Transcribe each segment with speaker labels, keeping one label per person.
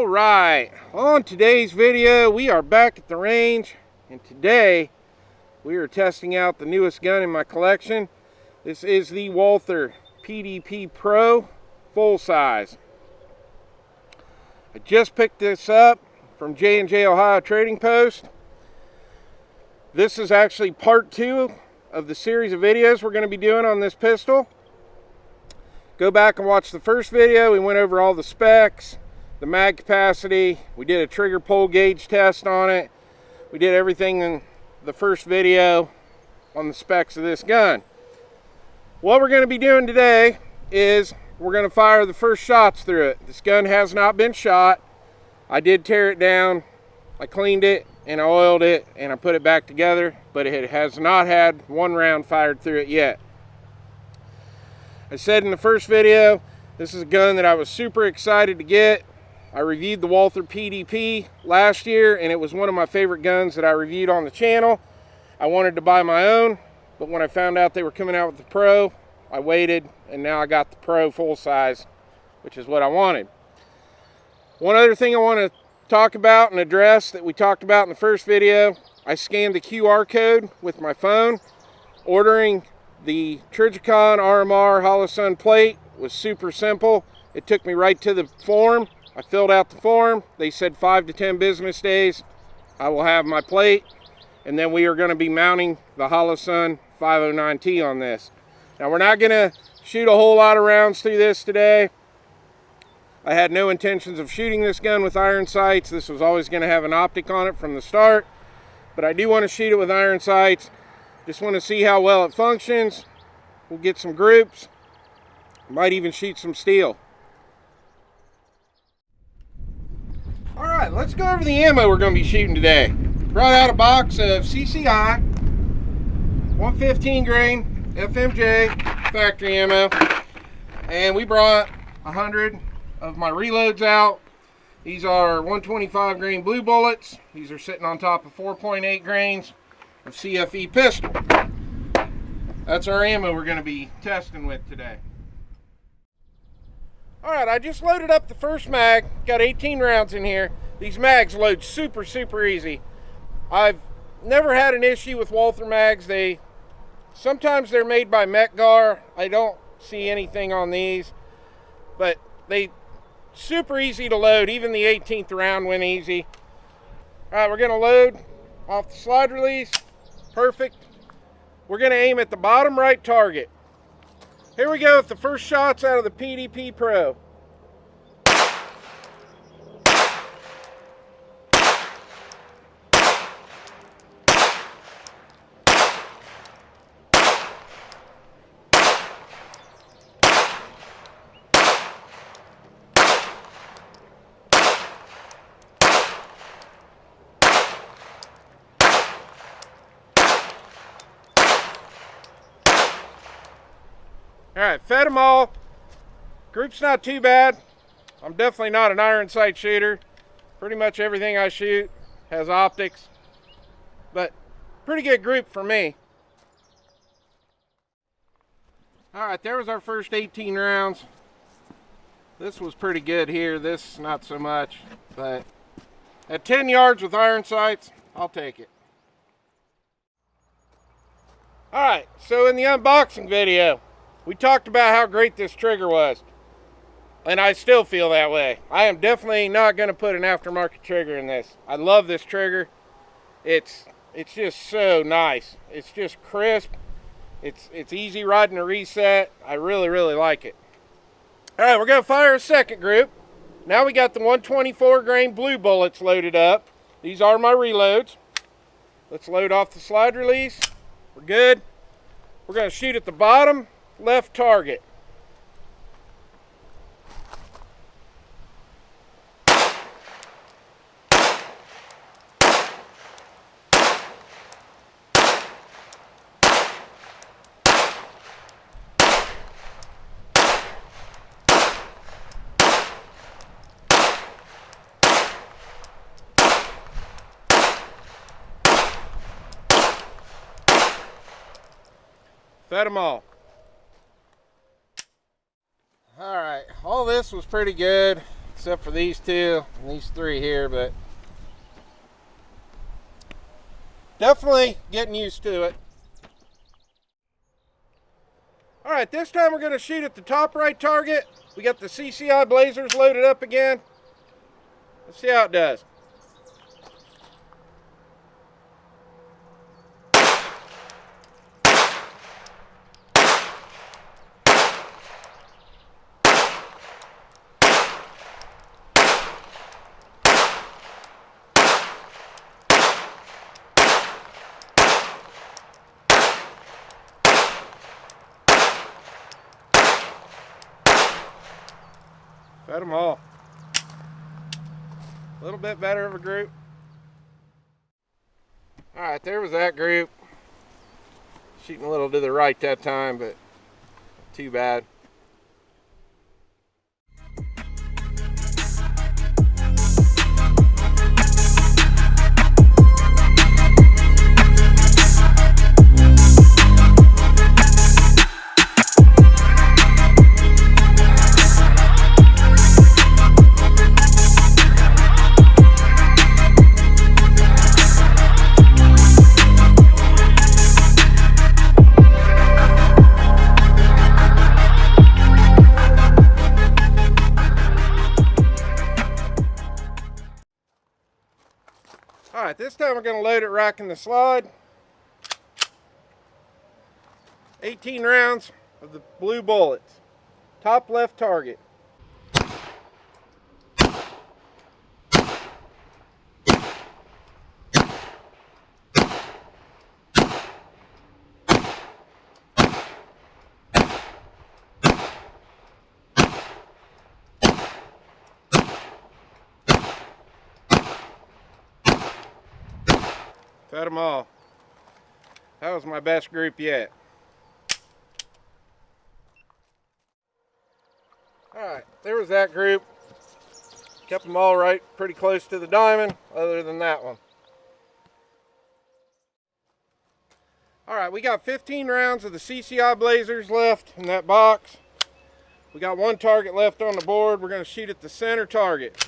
Speaker 1: All right, on today's video we are back at the range, and today we are testing out the newest gun in my collection. This is the Walther PDP Pro full size. I just picked this up from J&J Ohio Trading Post. This is actually part 2 of the series of videos we're going to be doing on this pistol. Go back and watch the first video. We went over all the specs, the mag capacity. We did a trigger pull gauge test on it. We did everything in the first video on the specs of this gun. What we're going to be doing today is we're going to fire the first shots through it. This gun has not been shot. I did tear it down. I cleaned it and I oiled it and I put it back together, but it has not had one round fired through it yet. I said in the first video, this is a gun that I was super excited to get. I reviewed the Walther PDP last year, and it was one of my favorite guns that I reviewed on the channel. I wanted to buy my own, but when I found out they were coming out with the Pro, I waited, and now I got the Pro full size, which is what I wanted. One other thing I want to talk about and address that we talked about in the first video, I scanned the QR code with my phone. Ordering the Trijicon RMR Holosun plate was super simple. It took me right to the form. I filled out the form. They said 5 to 10 business days I will have my plate, and then we are going to be mounting the Holosun 509T on this. Now we're not going to shoot a whole lot of rounds through this today. I had no intentions of shooting this gun with iron sights. This was always going to have an optic on it from the start, but I do want to shoot it with iron sights. Just want to see how well it functions. We'll get some groups. Might even shoot some steel. All right, let's go over the ammo we're going to be shooting today. Brought out a box of CCI 115 grain FMJ factory ammo, and we brought 100 of my reloads out. These are 125 grain blue bullets. These are sitting on top of 4.8 grains of CFE pistol. That's our ammo we're going to be testing with today. Alright, I just loaded up the first mag. Got 18 rounds in here. These mags load super easy. I've never had an issue with Walther mags. Sometimes they're made by Metgar. I don't see anything on these, but they super easy to load. Even the 18th round went easy. Alright, we're going to load off the slide release. Perfect. We're going to aim at the bottom right target. Here we go with the first shots out of the PDP Pro. Alright, fed them all. Group's not too bad. I'm definitely not an iron sight shooter. Pretty much everything I shoot has optics, but pretty good group for me. Alright, there was our first 18 rounds. This was pretty good here. This, not so much, but at 10 yards with iron sights, I'll take it. Alright, so in the unboxing video, we talked about how great this trigger was, and I still feel that way. I am definitely not going to put an aftermarket trigger in this. I love this trigger. It's just so nice. It's just crisp. It's easy riding a reset. I really like it. All right, we're going to fire a second group. Now we got the 124 grain blue bullets loaded up. These are my reloads. Let's load off the slide release. We're good. We're going to shoot at the bottom left target. Fed them all. All right, all this was pretty good. except for these two and these three here, but definitely getting used to it. All right, this time we're going to shoot at the top right target. We got the CCI blazers loaded up again. Let's see how it does. Fed them all. A little bit better of a group. All right, there was that group. Shooting a little to the right that time, but too bad. All right, this time we're going to load it rack in the slide. 18 rounds of the blue bullets. Top left target. Fed them all. That was my best group yet. Alright, there was that group. Kept them all right pretty close to the diamond, other than that one. Alright, we got 15 rounds of the CCI blazers left in that box. We got one target left on the board. We're going to shoot at the center target.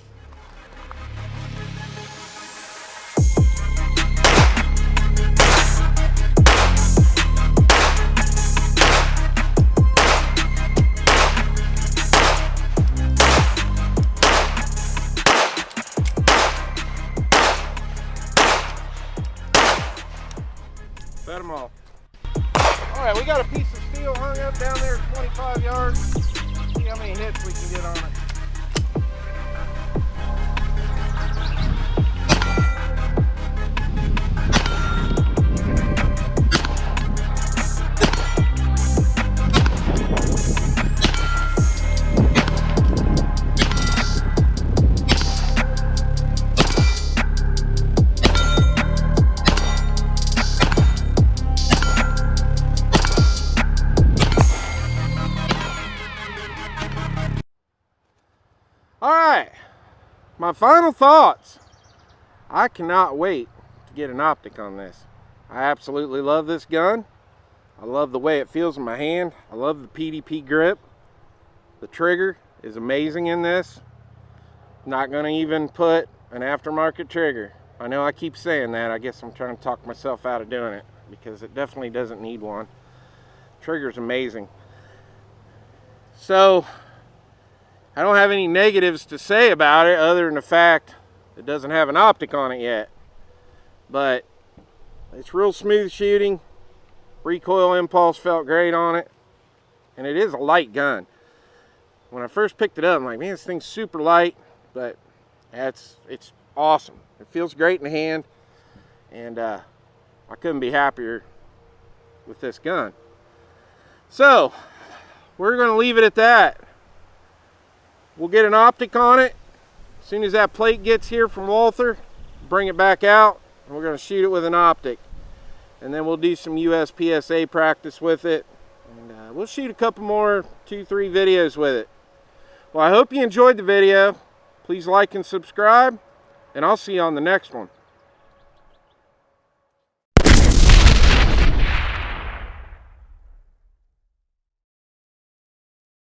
Speaker 1: Fed them all. Alright, we got a piece of steel hung up down there at 25 yards. See how many hits we can get on it. Alright, my final thoughts. I cannot wait to get an optic on this. I absolutely love this gun. I love the way it feels in my hand. I love the PDP grip. The trigger is amazing in this. Not going to even put an aftermarket trigger. I know I keep saying that. I guess I'm trying to talk myself out of doing it because it definitely doesn't need one. Trigger's amazing. So I don't have any negatives to say about it other than the fact it doesn't have an optic on it yet. But it's real smooth shooting. Recoil impulse felt great on it. And it is a light gun. When I first picked it up, I'm like, man, this thing's super light. But it's awesome. It feels great in the hand. And I couldn't be happier with this gun. So we're going to leave it at that. We'll get an optic on it. As soon as that plate gets here from Walther, bring it back out, and we're going to shoot it with an optic. And then we'll do some USPSA practice with it. And we'll shoot a couple more, 2-3 videos with it. Well, I hope you enjoyed the video. Please like and subscribe, and I'll see you on the next one.